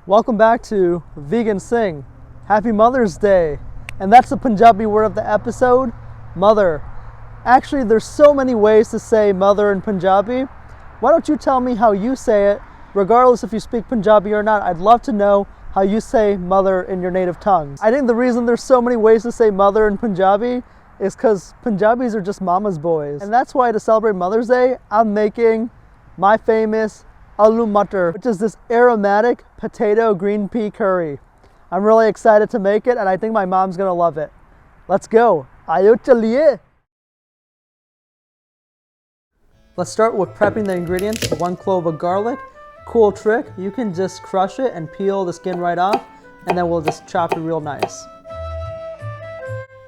Welcome back to Vegan Sing. Happy Mother's Day. And that's the Punjabi word of the episode, mother. Actually, there's so many ways to say mother in Punjabi. Why don't you tell me how you say it, regardless if you speak Punjabi or not? I'd love to know how you say mother in your native tongue. I think the reason there's so many ways to say mother in Punjabi is because Punjabis are just mama's boys. And that's why to celebrate Mother's Day, I'm making my famous Aloo Mutter, which is this aromatic potato green pea curry. I'm really excited to make it, and I think my mom's gonna love it. Let's go. Aayo chaliye. Let's start with prepping the ingredients. 1 clove of garlic. Cool trick, you can just crush it and peel the skin right off, and then we'll just chop it real nice.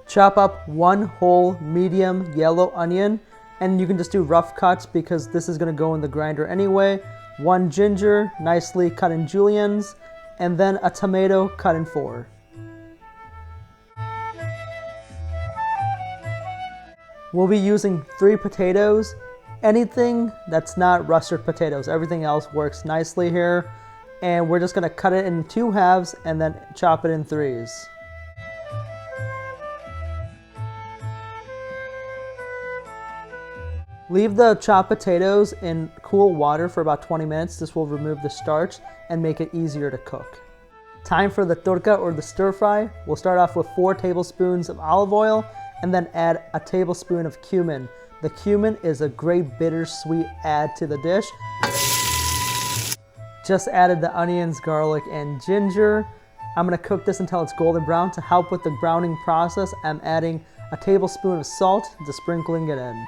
Chop up 1 whole medium yellow onion, and you can just do rough cuts because this is gonna go in the grinder anyway. 1 ginger, nicely cut in juliennes, and then a tomato cut in 4. We'll be using 3 potatoes. Anything that's not russet potatoes, everything else works nicely here. And we're just gonna cut it in 2 halves and then chop it in 3s. Leave the chopped potatoes in cool water for about 20 minutes. This will remove the starch and make it easier to cook. Time for the turka or the stir fry. We'll start off with 4 tablespoons of olive oil and then add a tablespoon of cumin. The cumin is a great bittersweet add to the dish. Just added the onions, garlic, and ginger. I'm gonna cook this until it's golden brown. To help with the browning process, I'm adding a tablespoon of salt, just sprinkling it in.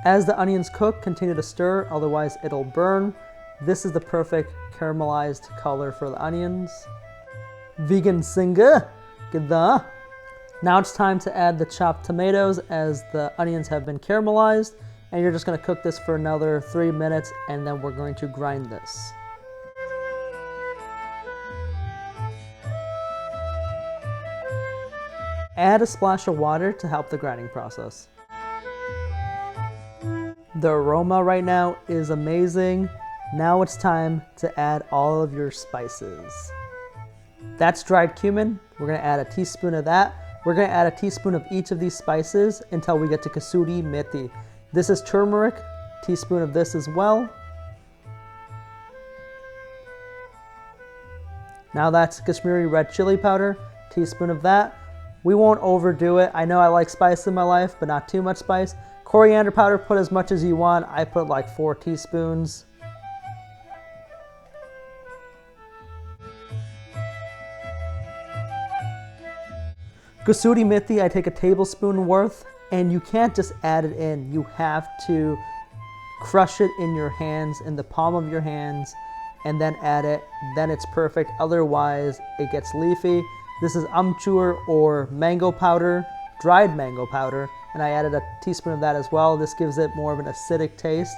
As the onions cook, continue to stir, otherwise it'll burn. This is the perfect caramelized color for the onions. Vegan singer, gida. Now it's time to add the chopped tomatoes as the onions have been caramelized, and you're just gonna cook this for another 3 minutes, and then we're going to grind this. Add a splash of water to help the grinding process. The aroma right now is amazing. Now it's time to add all of your spices. That's dried cumin. We're gonna add a teaspoon of that. We're gonna add a teaspoon of each of these spices until we get to kasuri methi. This is turmeric, teaspoon of this as well. Now that's Kashmiri red chili powder, teaspoon of that. We won't overdo it. I know I like spice in my life, but not too much spice. Coriander powder, put as much as you want. I put like 4 teaspoons. Kasuri methi, I take a tablespoon worth, and you can't just add it in. You have to crush it in your hands, in the palm of your hands, and then add it. Then it's perfect. Otherwise, it gets leafy. This is amchur or mango powder, dried mango powder, and I added a teaspoon of that as well. This gives it more of an acidic taste,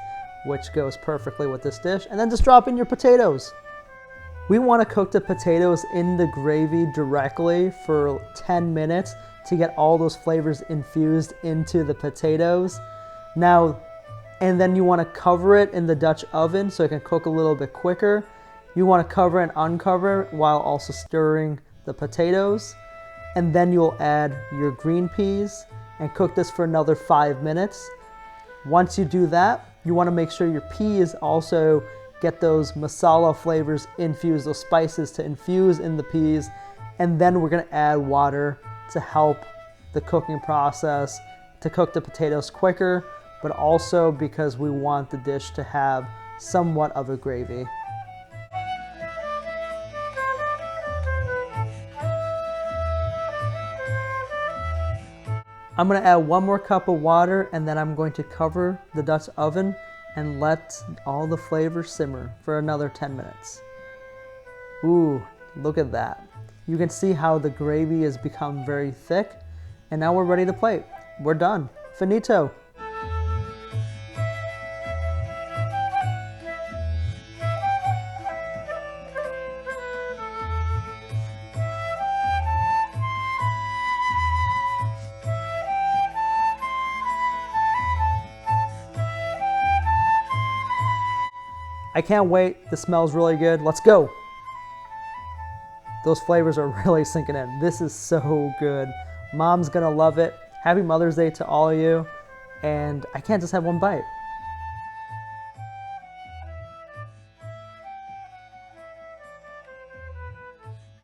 which goes perfectly with this dish. And then just drop in your potatoes. We want to cook the potatoes in the gravy directly for 10 minutes to get all those flavors infused into the potatoes. Now, and then you want to cover it in the Dutch oven so it can cook a little bit quicker. You want to cover and uncover while also stirring the potatoes. And then you'll add your green peas and cook this for another 5 minutes. Once you do that, you want to make sure your peas also get those masala flavors infused, those spices to infuse in the peas. And then we're going to add water to help the cooking process, to cook the potatoes quicker, but also because we want the dish to have somewhat of a gravy. I'm gonna add 1 more cup of water, and then I'm going to cover the Dutch oven and let all the flavors simmer for another 10 minutes. Ooh, look at that. You can see how the gravy has become very thick, and now we're ready to plate. We're done. Finito. I can't wait. This smells really good. Let's go. Those flavors are really sinking in. This is so good. Mom's gonna love it. Happy Mother's Day to all of you. And I can't just have one bite.